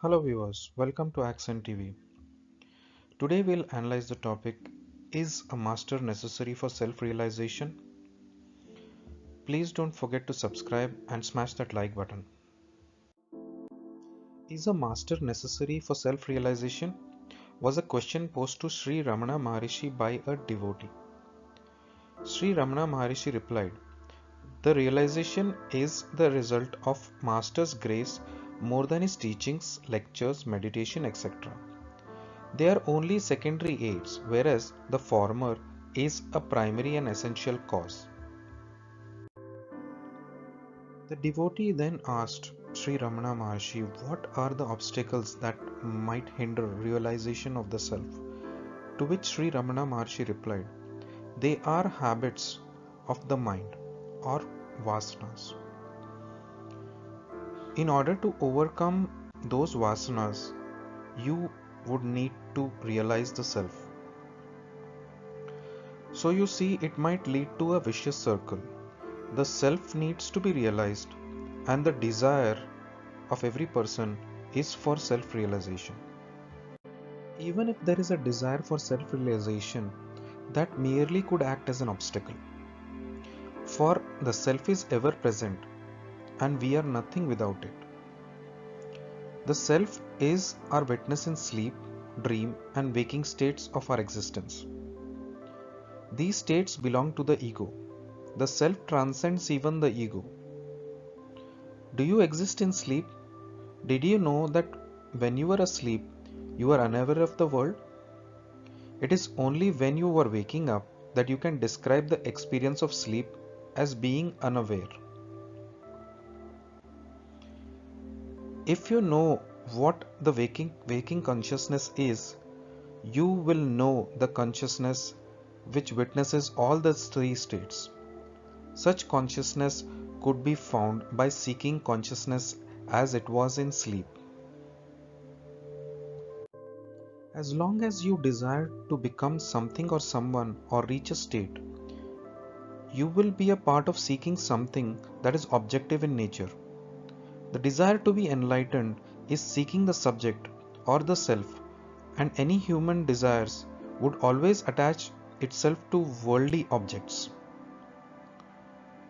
Hello viewers, welcome to Accent TV. Today we'll analyze the topic, is a master necessary for self-realization? Please don't forget to subscribe and smash that like button. Is a master necessary for self-realization? Was a question posed to Sri Ramana Maharishi by a devotee. Sri Ramana Maharishi replied, the realization is the result of master's grace more than his teachings, lectures, meditation, etc. They are only secondary aids, whereas the former is a primary and essential cause. The devotee then asked Sri Ramana Maharshi what are the obstacles that might hinder realization of the self. To which Sri Ramana Maharshi replied, they are habits of the mind or vasanas. In order to overcome those vasanas, you would need to realize the self. So you see, it might lead to a vicious circle. The self needs to be realized, and the desire of every person is for self realization. Even if there is a desire for self realization, that merely could act as an obstacle. For the self is ever present, and we are nothing without it. The self is our witness in sleep, dream, and waking states of our existence. These states belong to the ego. The self transcends even the ego. Do you exist in sleep? Did you know that when you are asleep, you are unaware of the world? It is only when you are waking up that you can describe the experience of sleep as being unaware. If you know what the waking consciousness is, you will know the consciousness which witnesses all the three states. Such consciousness could be found by seeking consciousness as it was in sleep. As long as you desire to become something or someone or reach a state, you will be a part of seeking something that is objective in nature. The desire to be enlightened is seeking the subject or the self, and any human desires would always attach itself to worldly objects.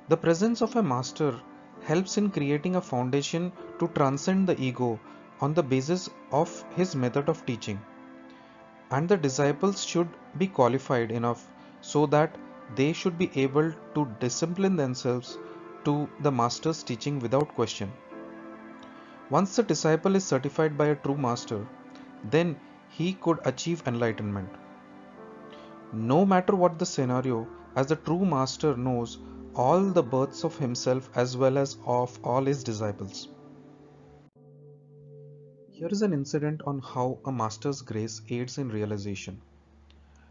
The presence of a master helps in creating a foundation to transcend the ego on the basis of his method of teaching. And the disciples should be qualified enough so that they should be able to discipline themselves to the master's teaching without question. Once the disciple is certified by a true master, then he could achieve enlightenment. No matter what the scenario, as the true master knows all the births of himself as well as of all his disciples. Here is an incident on how a master's grace aids in realization.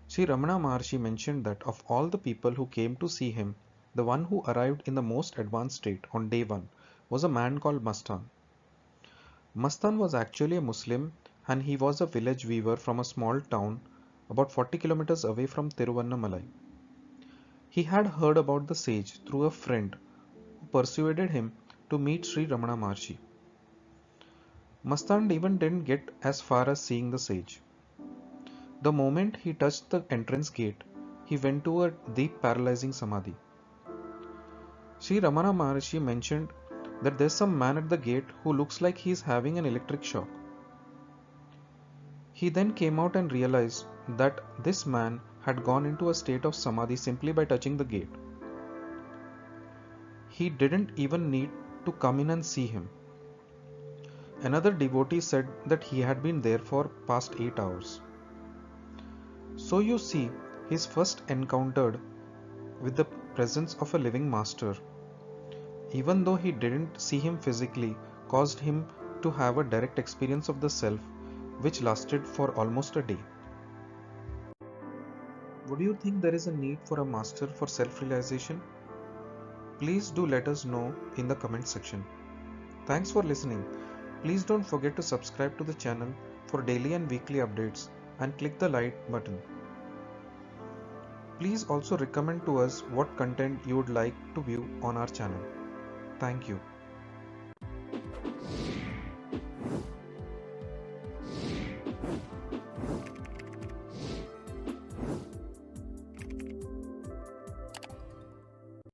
Sri Ramana Maharshi mentioned that of all the people who came to see him, the one who arrived in the most advanced state on day one was a man called Mastan. Mastan was actually a Muslim, and he was a village weaver from a small town about 40 kilometers away from Tiruvannamalai. He had heard about the sage through a friend who persuaded him to meet Sri Ramana Maharshi. Mastan even didn't get as far as seeing the sage. The moment he touched the entrance gate, he went to a deep paralyzing samadhi. Sri Ramana Maharshi mentioned that there's some man at the gate who looks like he is having an electric shock. He then came out and realized that this man had gone into a state of samadhi simply by touching the gate. He didn't even need to come in and see him. Another devotee said that he had been there for past 8 hours. So you see, his first encountered with the presence of a living master, even though he didn't see him physically, caused him to have a direct experience of the self which lasted for almost a day. Would you think there is a need for a master for self-realization? Please do let us know in the comment section. Thanks for listening. Please don't forget to subscribe to the channel for daily and weekly updates and click the like button. Please also recommend to us what content you would like to view on our channel. Thank you.